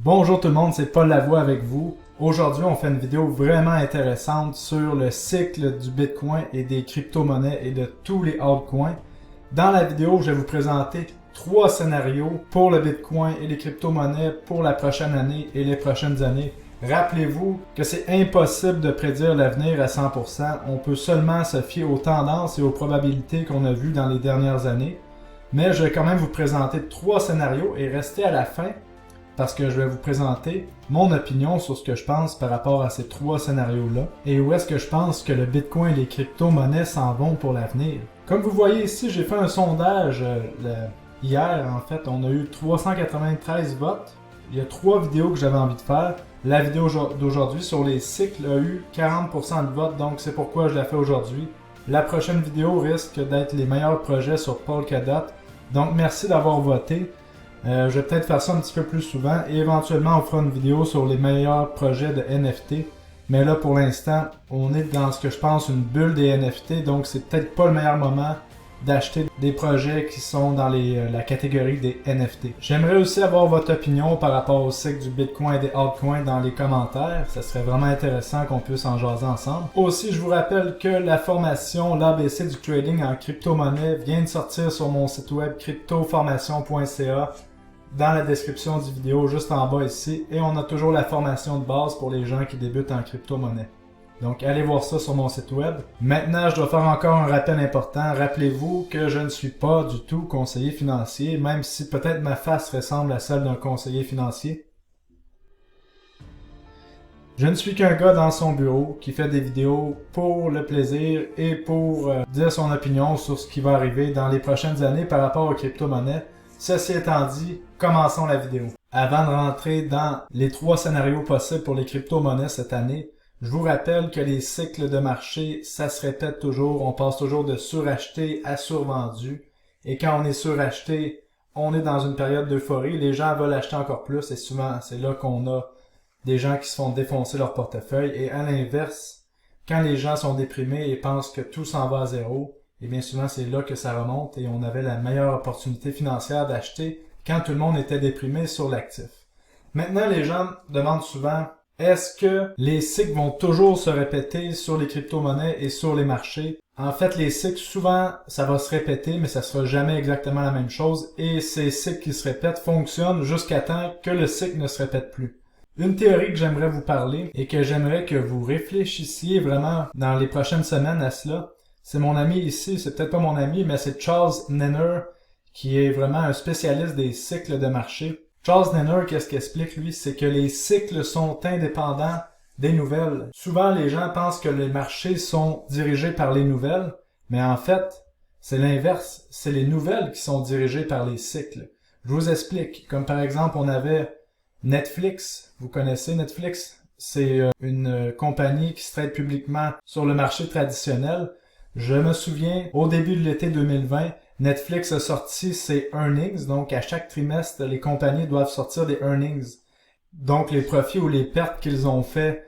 Bonjour tout le monde, c'est Paul Lavoie avec vous. Aujourd'hui, on fait une vidéo vraiment intéressante sur le cycle du Bitcoin et des crypto-monnaies et de tous les altcoins. Dans la vidéo, je vais vous présenter 3 scénarios pour le Bitcoin et les crypto-monnaies pour la prochaine année et les prochaines années. Rappelez-vous que c'est impossible de prédire l'avenir à 100%. On peut seulement se fier aux tendances et aux probabilités qu'on a vues dans les dernières années. Mais je vais quand même vous présenter 3 scénarios et restez à la fin parce que je vais vous présenter mon opinion sur ce que je pense par rapport à ces 3 scénarios-là et où est-ce que je pense que le Bitcoin et les crypto-monnaies s'en vont pour l'avenir. Comme vous voyez ici, j'ai fait un sondage hier, en fait, on a eu 393 votes. Il y a 3 vidéos que j'avais envie de faire. La vidéo d'aujourd'hui sur les cycles a eu 40% de votes, donc c'est pourquoi je la fais aujourd'hui. La prochaine vidéo risque d'être les meilleurs projets sur Polkadot, donc merci d'avoir voté. Je vais peut-être faire ça un petit peu plus souvent et éventuellement on fera une vidéo sur les meilleurs projets de NFT. Mais là pour l'instant, on est dans ce que je pense une bulle des NFT, donc c'est peut-être pas le meilleur moment d'acheter des projets qui sont dans la catégorie des NFT. J'aimerais aussi avoir votre opinion par rapport au cycle du Bitcoin et des altcoins dans les commentaires. Ça serait vraiment intéressant qu'on puisse en jaser ensemble. Aussi, je vous rappelle que la formation l'ABC du trading en crypto-monnaie vient de sortir sur mon site web cryptoformation.ca dans la description du vidéo juste en bas ici. Et on a toujours la formation de base pour les gens qui débutent en crypto-monnaie. Donc, allez voir ça sur mon site web. Maintenant, je dois faire encore un rappel important. Rappelez-vous que je ne suis pas du tout conseiller financier, même si peut-être ma face ressemble à celle d'un conseiller financier. Je ne suis qu'un gars dans son bureau qui fait des vidéos pour le plaisir et pour dire son opinion sur ce qui va arriver dans les prochaines années par rapport aux crypto-monnaies. Ceci étant dit, commençons la vidéo. Avant de rentrer dans les 3 scénarios possibles pour les crypto-monnaies cette année, je vous rappelle que les cycles de marché, ça se répète toujours, on passe toujours de suracheté à survendu. Et quand on est suracheté, on est dans une période d'euphorie, les gens veulent acheter encore plus et souvent c'est là qu'on a des gens qui se font défoncer leur portefeuille. Et à l'inverse, quand les gens sont déprimés et pensent que tout s'en va à zéro, et bien souvent c'est là que ça remonte et on avait la meilleure opportunité financière d'acheter quand tout le monde était déprimé sur l'actif. Maintenant, les gens demandent souvent: est-ce que les cycles vont toujours se répéter sur les crypto-monnaies et sur les marchés? En fait, les cycles, souvent, ça va se répéter, mais ça sera jamais exactement la même chose. Et ces cycles qui se répètent fonctionnent jusqu'à temps que le cycle ne se répète plus. Une théorie que j'aimerais vous parler et que j'aimerais que vous réfléchissiez vraiment dans les prochaines semaines à cela, c'est mon ami ici, c'est peut-être pas mon ami, mais c'est Charles Nenner, qui est vraiment un spécialiste des cycles de marché. Charles Nenner, qu'est-ce qu'il explique, lui? C'est que les cycles sont indépendants des nouvelles. Souvent, les gens pensent que les marchés sont dirigés par les nouvelles, mais en fait, c'est l'inverse. C'est les nouvelles qui sont dirigées par les cycles. Je vous explique. Comme par exemple, on avait Netflix. Vous connaissez Netflix? C'est une compagnie qui se trade publiquement sur le marché traditionnel. Je me souviens, au début de l'été 2020, Netflix a sorti ses earnings, donc à chaque trimestre, les compagnies doivent sortir des earnings, donc les profits ou les pertes qu'ils ont fait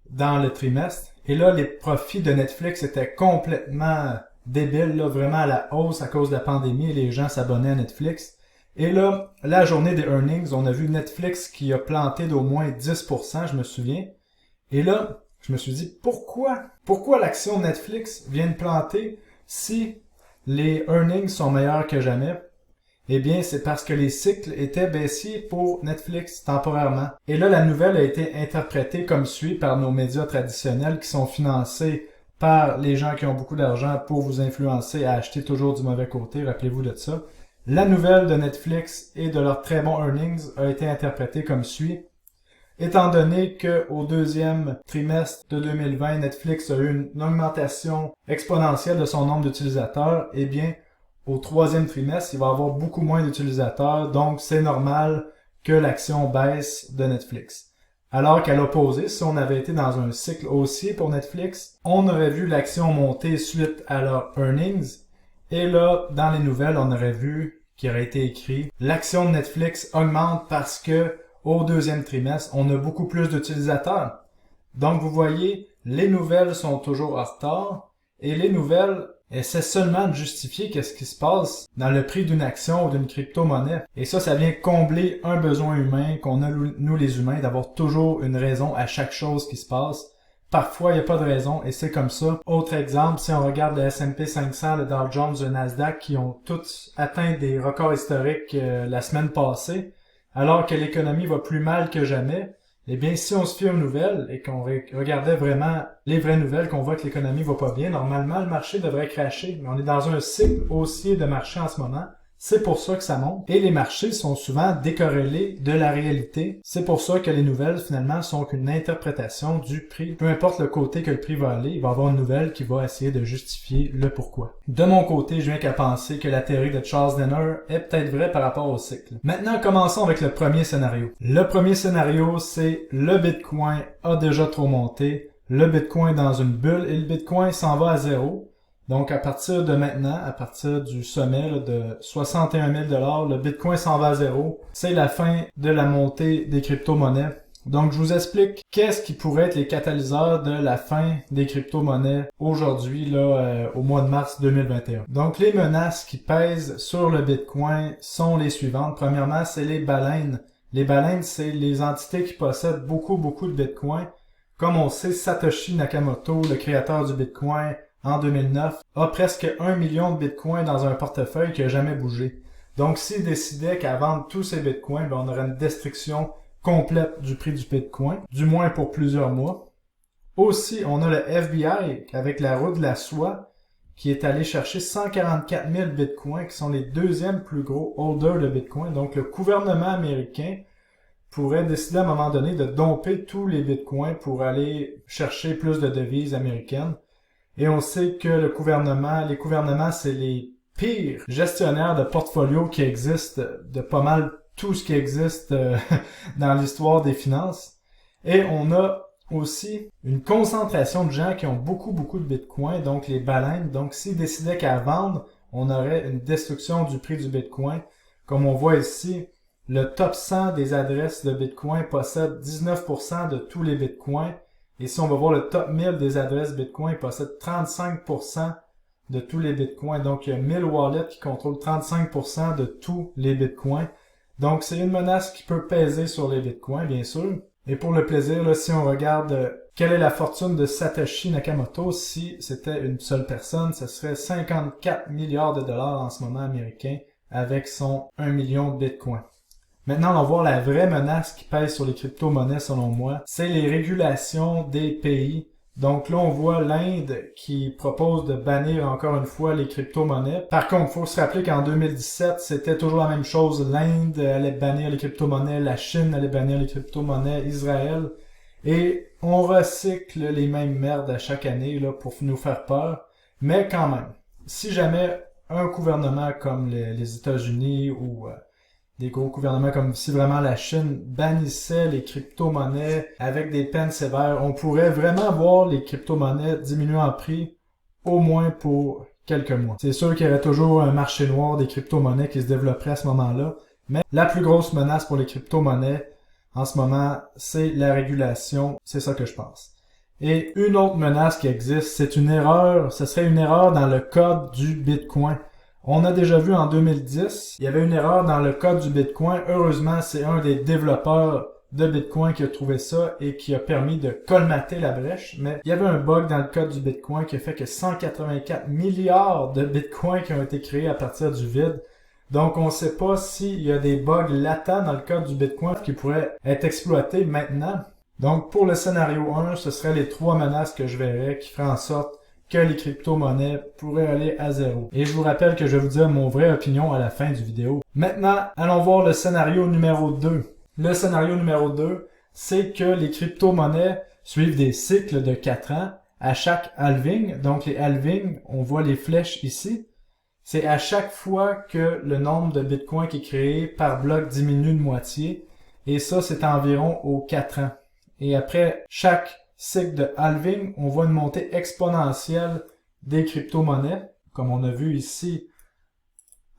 dans le trimestre. Et là, les profits de Netflix étaient complètement débiles, là, vraiment à la hausse à cause de la pandémie et les gens s'abonnaient à Netflix. Et là, la journée des earnings, on a vu Netflix qui a planté d'au moins 10%, je me souviens. Et là, je me suis dit, pourquoi l'action de Netflix vient de planter si les earnings sont meilleurs que jamais? Eh bien, c'est parce que les cycles étaient baissiers pour Netflix temporairement. Et là, la nouvelle a été interprétée comme suit par nos médias traditionnels qui sont financés par les gens qui ont beaucoup d'argent pour vous influencer à acheter toujours du mauvais côté. Rappelez-vous de ça. La nouvelle de Netflix et de leurs très bons earnings a été interprétée comme suit. Étant donné qu'au 2e trimestre de 2020, Netflix a eu une augmentation exponentielle de son nombre d'utilisateurs, eh bien, au 3e trimestre, il va y avoir beaucoup moins d'utilisateurs, donc c'est normal que l'action baisse de Netflix. Alors qu'à l'opposé, si on avait été dans un cycle haussier pour Netflix, on aurait vu l'action monter suite à leurs earnings, et là, dans les nouvelles, on aurait vu qu'il aurait été écrit « L'action de Netflix augmente parce que au 2e trimestre, on a beaucoup plus d'utilisateurs. » Donc, vous voyez, les nouvelles sont toujours en retard et les nouvelles essaie seulement de justifier qu'est-ce qui se passe dans le prix d'une action ou d'une crypto-monnaie. Et ça vient combler un besoin humain qu'on a nous les humains, d'avoir toujours une raison à chaque chose qui se passe. Parfois, il n'y a pas de raison et c'est comme ça. Autre exemple, si on regarde le S&P 500, le Dow Jones, le Nasdaq qui ont tous atteint des records historiques la semaine passée, alors que l'économie va plus mal que jamais, eh bien, si on se fie aux nouvelles et qu'on regardait vraiment les vraies nouvelles, qu'on voit que l'économie va pas bien, normalement, le marché devrait crasher. Mais on est dans un cycle haussier de marché en ce moment. C'est pour ça que ça monte. Et les marchés sont souvent décorrélés de la réalité. C'est pour ça que les nouvelles, finalement, sont qu'une interprétation du prix. Peu importe le côté que le prix va aller, il va y avoir une nouvelle qui va essayer de justifier le pourquoi. De mon côté, je viens qu'à penser que la théorie de Charles Denner est peut-être vraie par rapport au cycle. Maintenant, commençons avec le premier scénario. Le premier scénario, c'est le Bitcoin a déjà trop monté. Le Bitcoin est dans une bulle et le Bitcoin s'en va à zéro. Donc, à partir de maintenant, à partir du sommet là, de 61 000 $, le Bitcoin s'en va à zéro. C'est la fin de la montée des crypto-monnaies. Donc, je vous explique qu'est-ce qui pourrait être les catalyseurs de la fin des crypto-monnaies aujourd'hui, là, au mois de mars 2021. Donc, les menaces qui pèsent sur le Bitcoin sont les suivantes. Premièrement, c'est les baleines. Les baleines, c'est les entités qui possèdent beaucoup de Bitcoin. Comme on sait, Satoshi Nakamoto, le créateur du Bitcoin, en 2009, a presque 1 million de bitcoins dans un portefeuille qui n'a jamais bougé. Donc, s'il décidait qu'à vendre tous ces bitcoins, on aurait une destruction complète du prix du bitcoin, du moins pour plusieurs mois. Aussi, on a le FBI avec la roue de la soie qui est allé chercher 144 000 bitcoins qui sont les deuxièmes plus gros holders de bitcoin. Donc, le gouvernement américain pourrait décider à un moment donné de domper tous les bitcoins pour aller chercher plus de devises américaines. Et on sait que les gouvernements, c'est les pires gestionnaires de portfolio qui existent, de pas mal tout ce qui existe dans l'histoire des finances. Et on a aussi une concentration de gens qui ont beaucoup de bitcoins, donc les baleines. Donc, s'ils décidaient qu'à vendre, on aurait une destruction du prix du bitcoin. Comme on voit ici, le top 100 des adresses de bitcoin possède 19% de tous les bitcoins. Et si on va voir le top 1000 des adresses Bitcoin, il possède 35% de tous les Bitcoins. Donc, il y a 1000 wallets qui contrôlent 35% de tous les Bitcoins. Donc, c'est une menace qui peut peser sur les Bitcoins, bien sûr. Et pour le plaisir, là, si on regarde quelle est la fortune de Satoshi Nakamoto, si c'était une seule personne, ce serait 54 milliards de dollars en ce moment américain avec son 1 million de Bitcoin. Maintenant, on va voir la vraie menace qui pèse sur les crypto-monnaies selon moi. C'est les régulations des pays. Donc là, on voit l'Inde qui propose de bannir encore une fois les crypto-monnaies. Par contre, il faut se rappeler qu'en 2017, c'était toujours la même chose. L'Inde allait bannir les crypto-monnaies, la Chine allait bannir les crypto-monnaies, Israël. Et on recycle les mêmes merdes à chaque année là, pour nous faire peur. Mais quand même, si jamais un gouvernement comme les États-Unis ou des gros gouvernements comme si vraiment la Chine bannissait les crypto-monnaies avec des peines sévères, on pourrait vraiment voir les crypto-monnaies diminuer en prix au moins pour quelques mois. C'est sûr qu'il y aurait toujours un marché noir des crypto-monnaies qui se développerait à ce moment-là, mais la plus grosse menace pour les crypto-monnaies en ce moment, c'est la régulation, c'est ça que je pense. Et une autre menace qui existe, c'est une erreur, ce serait une erreur dans le code du Bitcoin. On a déjà vu en 2010, il y avait une erreur dans le code du Bitcoin. Heureusement, c'est un des développeurs de Bitcoin qui a trouvé ça et qui a permis de colmater la brèche. Mais il y avait un bug dans le code du Bitcoin qui a fait que 184 milliards de Bitcoins qui ont été créés à partir du vide. Donc, on ne sait pas s'il y a des bugs latents dans le code du Bitcoin qui pourraient être exploités maintenant. Donc, pour le scénario 1, ce seraient les 3 menaces que je verrais qui feraient en sorte que les crypto-monnaies pourraient aller à zéro. Et je vous rappelle que je vais vous dire mon vraie opinion à la fin du vidéo. Maintenant, allons voir le scénario numéro 2. Le scénario numéro 2, c'est que les crypto-monnaies suivent des cycles de 4 ans à chaque halving. Donc les halvings, on voit les flèches ici. C'est à chaque fois que le nombre de bitcoins qui est créé par bloc diminue de moitié. Et ça, c'est environ aux 4 ans. Et après chaque cycle de halving, on voit une montée exponentielle des crypto-monnaies, comme on a vu ici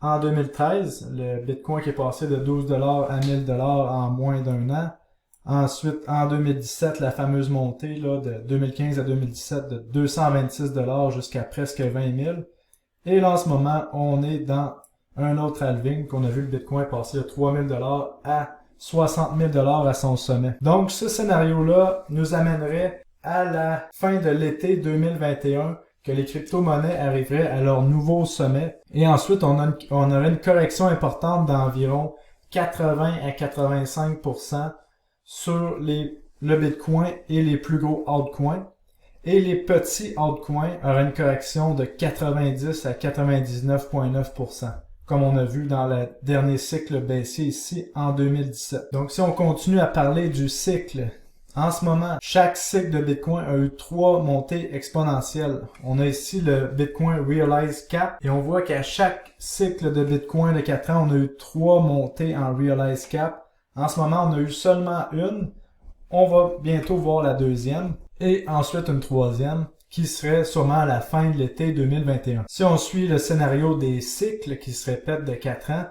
en 2013, le Bitcoin qui est passé de 12$ à 1000$ en moins d'un an. Ensuite, en 2017, la fameuse montée là, de 2015 à 2017 de 226$ jusqu'à presque 20 000. Et là, en ce moment, on est dans un autre halving qu'on a vu le Bitcoin passer de 3000 $ à 60 000 $ à son sommet. Donc, ce scénario-là nous amènerait à la fin de l'été 2021 que les crypto-monnaies arriveraient à leur nouveau sommet. Et ensuite, on aurait une correction importante d'environ 80 à 85% sur le Bitcoin et les plus gros altcoins. Et les petits altcoins auraient une correction de 90 à 99,9%, comme on a vu dans le dernier cycle baissier ici en 2017. Donc si on continue à parler du cycle, en ce moment, chaque cycle de Bitcoin a eu 3 montées exponentielles. On a ici le Bitcoin Realized Cap et on voit qu'à chaque cycle de Bitcoin de 4 ans, on a eu 3 montées en Realized Cap. En ce moment, on a eu seulement une. On va bientôt voir la deuxième. Et ensuite une troisième, qui serait sûrement à la fin de l'été 2021. Si on suit le scénario des cycles qui se répètent de 4 ans,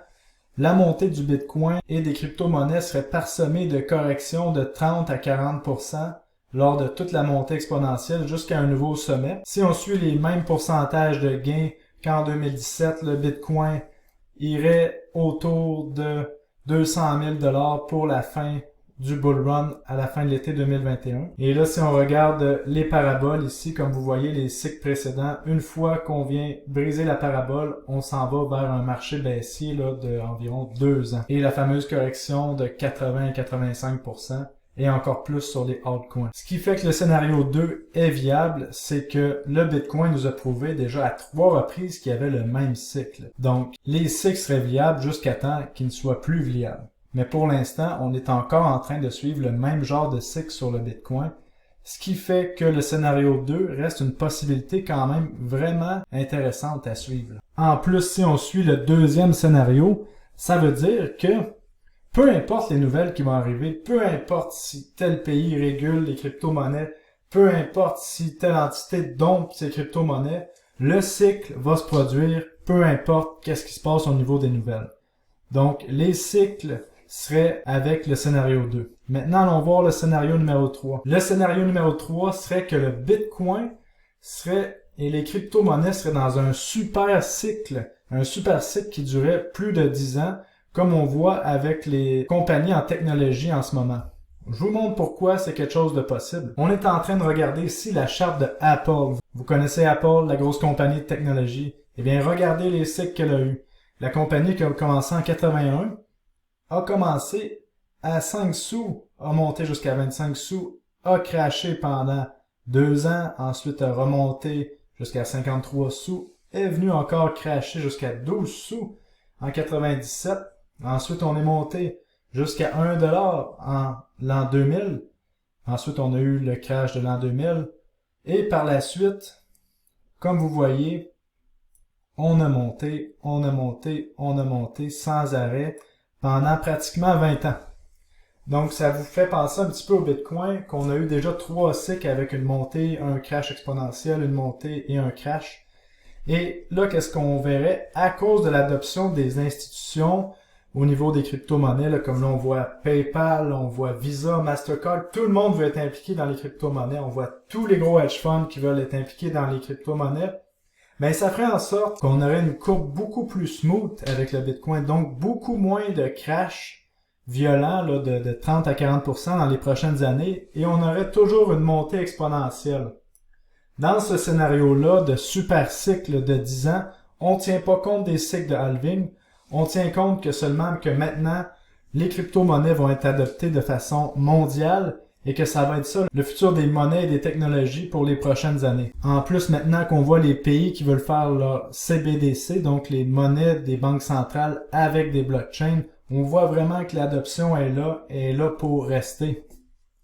la montée du Bitcoin et des crypto-monnaies serait parsemée de corrections de 30 à 40% lors de toute la montée exponentielle jusqu'à un nouveau sommet. Si on suit les mêmes pourcentages de gains qu'en 2017, le Bitcoin irait autour de 200 000 $ pour la fin du bull run à la fin de l'été 2021. Et là, si on regarde les paraboles ici, comme vous voyez les cycles précédents, une fois qu'on vient briser la parabole, on s'en va vers un marché baissier là, d'environ 2 ans. Et la fameuse correction de 80 à 85%. Et encore plus sur les altcoins. Ce qui fait que le scénario 2 est viable, c'est que le Bitcoin nous a prouvé déjà à 3 reprises qu'il y avait le même cycle. Donc, les cycles seraient viables jusqu'à temps qu'ils ne soient plus viables. Mais pour l'instant, on est encore en train de suivre le même genre de cycle sur le Bitcoin, ce qui fait que le scénario 2 reste une possibilité quand même vraiment intéressante à suivre. En plus, si on suit le deuxième scénario, ça veut dire que peu importe les nouvelles qui vont arriver, peu importe si tel pays régule les crypto-monnaies, peu importe si telle entité dompte ces crypto-monnaies, le cycle va se produire, peu importe qu'est-ce qui se passe au niveau des nouvelles. Donc, les cycles serait avec le scénario 2. Maintenant, allons voir le scénario numéro 3. Le scénario numéro 3 serait que le Bitcoin et les crypto-monnaies seraient dans un super cycle qui durait plus de 10 ans, comme on voit avec les compagnies en technologie en ce moment. Je vous montre pourquoi c'est quelque chose de possible. On est en train de regarder ici la charte de Apple. Vous connaissez Apple, la grosse compagnie de technologie. Eh bien, regardez les cycles qu'elle a eu. La compagnie qui a commencé en 81 a commencé à 5 sous, a monté jusqu'à 25 sous, a crashé pendant 2 ans, ensuite a remonté jusqu'à 53 sous, est venu encore crasher jusqu'à 12 sous en 97. Ensuite, on est monté jusqu'à 1 $ en l'an 2000. Ensuite, on a eu le crash de l'an 2000. Et par la suite, comme vous voyez, on a monté sans arrêt pendant pratiquement 20 ans. Donc, ça vous fait penser un petit peu au Bitcoin, qu'on a eu déjà 3 cycles avec une montée, un crash exponentiel, une montée et un crash. Et là, qu'est-ce qu'on verrait? À cause de l'adoption des institutions au niveau des crypto-monnaies, là, comme là, on voit PayPal, on voit Visa, Mastercard, tout le monde veut être impliqué dans les crypto-monnaies. On voit tous les gros hedge funds qui veulent être impliqués dans les crypto-monnaies. Mais ça ferait en sorte qu'on aurait une courbe beaucoup plus smooth avec le Bitcoin, donc beaucoup moins de crash violents là, de 30 à 40% dans les prochaines années, et on aurait toujours une montée exponentielle. Dans ce scénario-là de super cycle de 10 ans, on ne tient pas compte des cycles de halving, on tient compte que maintenant, les crypto-monnaies vont être adoptées de façon mondiale, et que ça va être ça, le futur des monnaies et des technologies pour les prochaines années. En plus, maintenant qu'on voit les pays qui veulent faire leur CBDC, donc les monnaies des banques centrales avec des blockchains, on voit vraiment que l'adoption est là pour rester.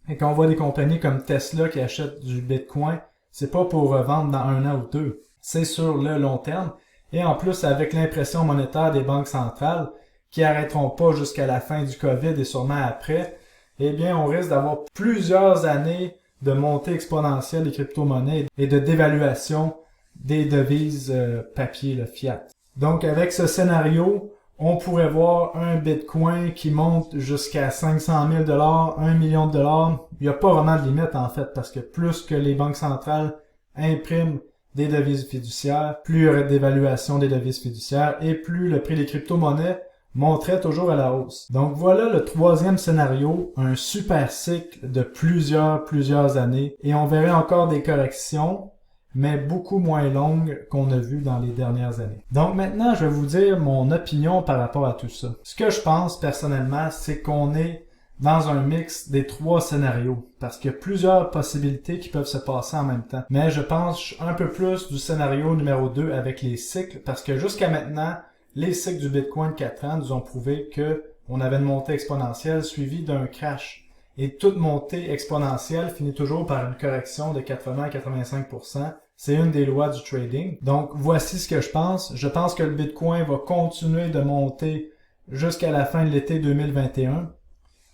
Et quand on voit des compagnies comme Tesla qui achètent du Bitcoin, c'est pas pour revendre dans 1 an ou 2. C'est sur le long terme. Et en plus, avec l'impression monétaire des banques centrales, qui arrêteront pas jusqu'à la fin du COVID et sûrement après, eh bien, on risque d'avoir plusieurs années de montée exponentielle des crypto-monnaies et de dévaluation des devises papier, le fiat. Donc, avec ce scénario, on pourrait voir un Bitcoin qui monte jusqu'à 500 000 $, 1 million de $. Il n'y a pas vraiment de limite, en fait, parce que plus que les banques centrales impriment des devises fiduciaires, plus il y aurait de dévaluation des devises fiduciaires et plus le prix des crypto-monnaies monterait toujours à la hausse. Donc voilà le troisième scénario, un super cycle de plusieurs années et on verrait encore des corrections, mais beaucoup moins longues qu'on a vu dans les dernières années. Donc maintenant, je vais vous dire mon opinion par rapport à tout ça. Ce que je pense personnellement, c'est qu'on est dans un mix des trois scénarios, parce qu'il y a plusieurs possibilités qui peuvent se passer en même temps. Mais je pense un peu plus du scénario numéro 2 avec les cycles, parce que jusqu'à maintenant, les cycles du Bitcoin de 4 ans nous ont prouvé que on avait une montée exponentielle suivie d'un crash. Et toute montée exponentielle finit toujours par une correction de 80-85%. C'est une des lois du trading. Donc, voici ce que je pense. Je pense que le Bitcoin va continuer de monter jusqu'à la fin de l'été 2021.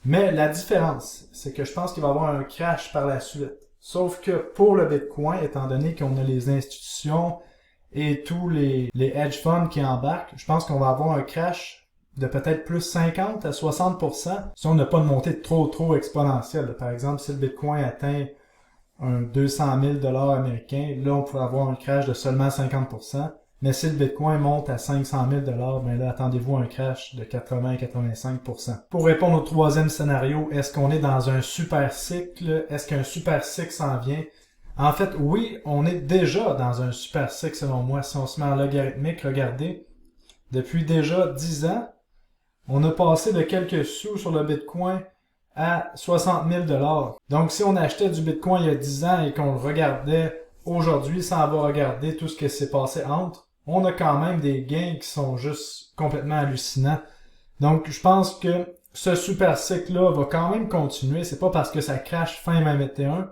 Mais la différence, c'est que je pense qu'il va y avoir un crash par la suite. Sauf que pour le Bitcoin, étant donné qu'on a les institutions et tous les hedge funds qui embarquent, je pense qu'on va avoir un crash de peut-être plus 50 à 60% si on n'a pas de montée trop exponentielle. Par exemple, si le Bitcoin atteint un 200 000 $ américains, là on pourrait avoir un crash de seulement 50%. Mais si le Bitcoin monte à 500 000 $, ben là, attendez-vous un crash de 80-85%. Pour répondre au troisième scénario, est-ce qu'on est dans un super cycle? Est-ce qu'un super cycle s'en vient? En fait, oui, on est déjà dans un super cycle selon moi. Si on se met en logarithmique, regardez, depuis déjà 10 ans, on a passé de quelques sous sur le Bitcoin à 60 000 $. Donc, si on achetait du Bitcoin il y a 10 ans et qu'on le regardait aujourd'hui sans avoir regardé tout ce qui s'est passé entre, on a quand même des gains qui sont juste complètement hallucinants. Donc, je pense que ce super cycle-là va quand même continuer. C'est pas parce que ça crash fin 2021,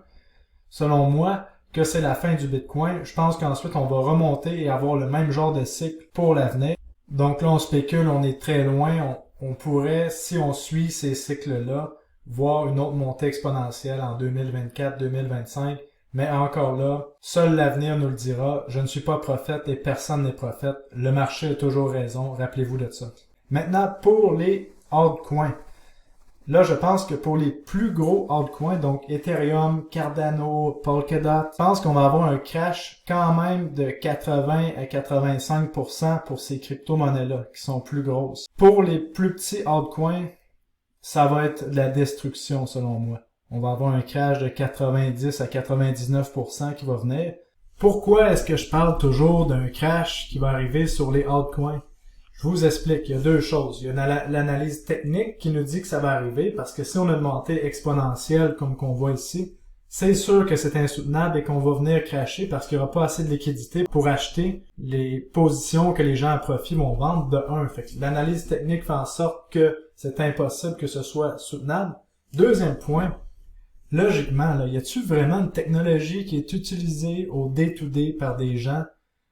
selon moi, que c'est la fin du Bitcoin. Je pense qu'ensuite, on va remonter et avoir le même genre de cycle pour l'avenir. Donc là, on spécule, on est très loin. On pourrait, si on suit ces cycles-là, voir une autre montée exponentielle en 2024-2025. Mais encore là, seul l'avenir nous le dira. Je ne suis pas prophète et personne n'est prophète. Le marché a toujours raison. Rappelez-vous de ça. Maintenant, pour les altcoins. Là, je pense que pour les plus gros altcoins, donc Ethereum, Cardano, Polkadot, je pense qu'on va avoir un crash quand même de 80 à 85% pour ces crypto-monnaies-là, qui sont plus grosses. Pour les plus petits altcoins, ça va être de la destruction selon moi. On va avoir un crash de 90 à 99% qui va venir. Pourquoi est-ce que je parle toujours d'un crash qui va arriver sur les altcoins? Je vous explique, il y a deux choses. Il y a l'analyse technique qui nous dit que ça va arriver, parce que si on a une montée exponentielle comme qu'on voit ici, c'est sûr que c'est insoutenable et qu'on va venir crasher parce qu'il n'y aura pas assez de liquidité pour acheter les positions que les gens à profit vont vendre de 1. Fait que l'analyse technique fait en sorte que c'est impossible que ce soit soutenable. Deuxième point, logiquement, là, y a-t-il vraiment une technologie qui est utilisée au day-to-day par des gens?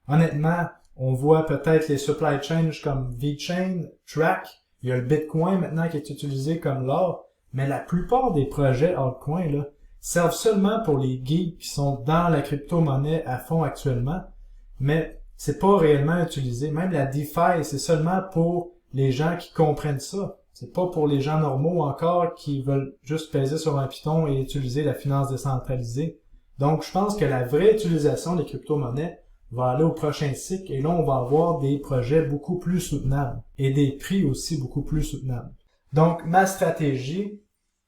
Honnêtement, on voit peut-être les supply chains comme VeChain, Track, il y a le Bitcoin maintenant qui est utilisé comme l'or, mais la plupart des projets altcoins là, servent seulement pour les geeks qui sont dans la crypto-monnaie à fond actuellement, mais c'est pas réellement utilisé. Même la DeFi, c'est seulement pour les gens qui comprennent ça. C'est pas pour les gens normaux encore qui veulent juste peser sur un piton et utiliser la finance décentralisée. Donc, je pense que la vraie utilisation des crypto-monnaies va aller au prochain cycle et là, on va avoir des projets beaucoup plus soutenables et des prix aussi beaucoup plus soutenables. Donc, ma stratégie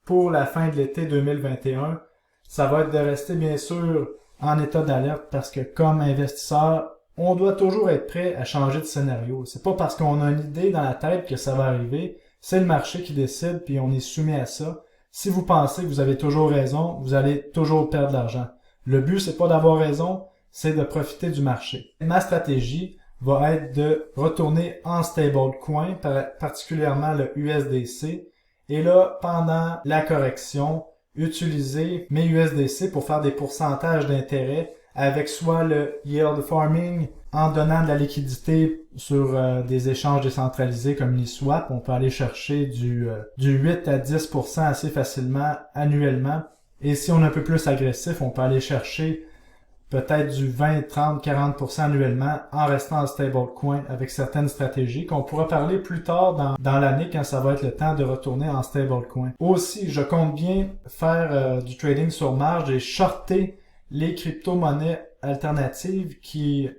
pour la fin de l'été 2021, ça va être de rester bien sûr en état d'alerte parce que comme investisseur, on doit toujours être prêt à changer de scénario. C'est pas parce qu'on a une idée dans la tête que ça va arriver. C'est le marché qui décide puis on est soumis à ça. Si vous pensez que vous avez toujours raison, vous allez toujours perdre de l'argent. Le but, c'est pas d'avoir raison, c'est de profiter du marché. Ma stratégie va être de retourner en stablecoin, particulièrement le USDC. Et là, pendant la correction, utiliser mes USDC pour faire des pourcentages d'intérêt avec soit le yield farming, en donnant de la liquidité sur des échanges décentralisés comme l'eSwap. On peut aller chercher du 8 à 10% assez facilement annuellement. Et si on est un peu plus agressif, on peut aller chercher peut-être du 20, 30, 40% annuellement en restant en stablecoin avec certaines stratégies qu'on pourra parler plus tard dans l'année quand ça va être le temps de retourner en stablecoin. Aussi, je compte bien faire du trading sur marge et shorter les crypto-monnaies alternatives qui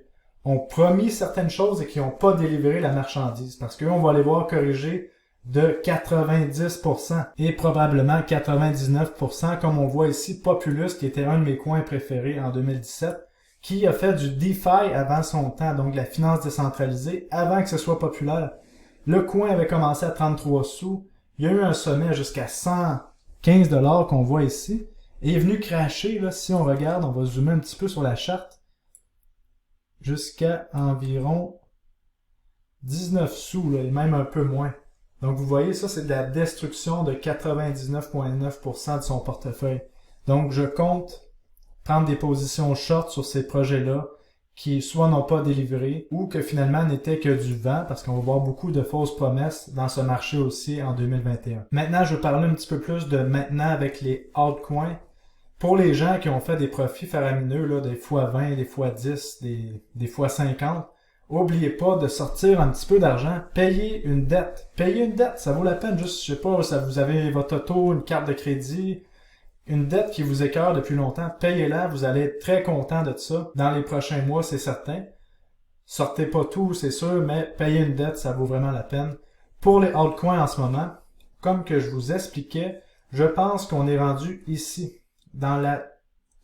ont promis certaines choses et qui n'ont pas délivré la marchandise. Parce qu'eux, on va les voir corriger de 90% et probablement 99%, comme on voit ici, Populus, qui était un de mes coins préférés en 2017, qui a fait du DeFi avant son temps, donc la finance décentralisée, avant que ce soit populaire. Le coin avait commencé à 33 sous, il y a eu un sommet jusqu'à 115$ qu'on voit ici, et il est venu crasher, là, si on regarde, on va zoomer un petit peu sur la charte, jusqu'à environ 19 sous, là, et même un peu moins. Donc vous voyez, ça c'est de la destruction de 99,9% de son portefeuille. Donc je compte prendre des positions short sur ces projets-là qui soit n'ont pas délivré ou que finalement n'étaient que du vent parce qu'on va voir beaucoup de fausses promesses dans ce marché aussi en 2021. Maintenant, je vais parler un petit peu plus de maintenant avec les altcoins. Pour les gens qui ont fait des profits faramineux, là, des fois 20, des fois 10, des fois 50, oubliez pas de sortir un petit peu d'argent, payez une dette. Payez une dette, ça vaut la peine. Juste, je sais pas, ça, vous avez votre auto, une carte de crédit, une dette qui vous écœure depuis longtemps, payez-la, vous allez être très content de ça dans les prochains mois, c'est certain. Sortez pas tout, c'est sûr, mais payez une dette, ça vaut vraiment la peine. Pour les altcoins en ce moment, comme que je vous expliquais, je pense qu'on est rendu ici.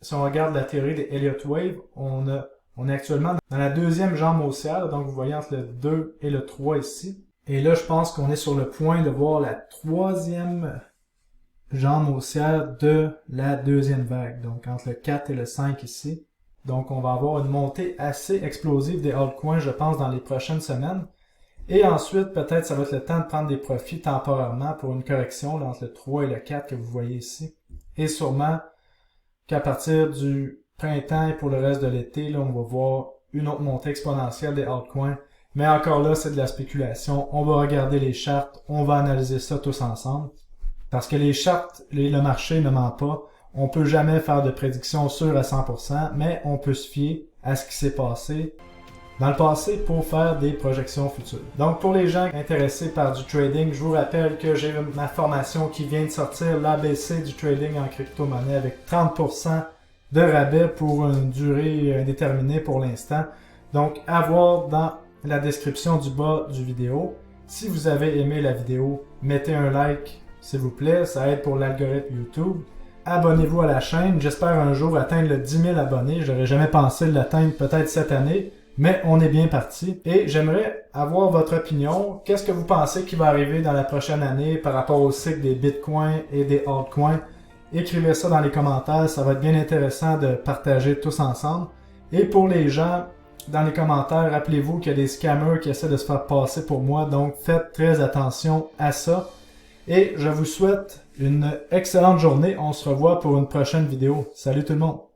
Si on regarde la théorie des Elliott Wave, on est actuellement dans la deuxième jambe haussière, donc vous voyez entre le 2 et le 3 ici. Et là, je pense qu'on est sur le point de voir la troisième jambe haussière de la deuxième vague, donc entre le 4 et le 5 ici. Donc on va avoir une montée assez explosive des altcoins, je pense, dans les prochaines semaines. Et ensuite, peut-être ça va être le temps de prendre des profits temporairement pour une correction là, entre le 3 et le 4 que vous voyez ici. Et sûrement qu'à partir du printemps et pour le reste de l'été, là, on va voir une autre montée exponentielle des altcoins. Mais encore là, c'est de la spéculation. On va regarder les chartes, on va analyser ça tous ensemble. Parce que les chartes, le marché ne ment pas. On peut jamais faire de prédictions sûres à 100%, mais on peut se fier à ce qui s'est passé dans le passé pour faire des projections futures. Donc pour les gens intéressés par du trading, je vous rappelle que j'ai ma formation qui vient de sortir, l'ABC du trading en crypto-monnaie avec 30% de rabais pour une durée indéterminée pour l'instant. Donc à voir dans la description du bas du vidéo. Si vous avez aimé la vidéo, mettez un like s'il vous plaît, ça aide pour l'algorithme YouTube. Abonnez-vous à la chaîne, j'espère un jour atteindre le 10 000 abonnés, j'aurais jamais pensé l'atteindre peut-être cette année, mais on est bien parti. Et j'aimerais avoir votre opinion, qu'est-ce que vous pensez qui va arriver dans la prochaine année par rapport au cycle des bitcoins et des altcoins? Écrivez ça dans les commentaires, ça va être bien intéressant de partager tous ensemble. Et pour les gens, dans les commentaires, rappelez-vous qu'il y a des scammers qui essaient de se faire passer pour moi, donc faites très attention à ça. Et je vous souhaite une excellente journée. On se revoit pour une prochaine vidéo. Salut tout le monde!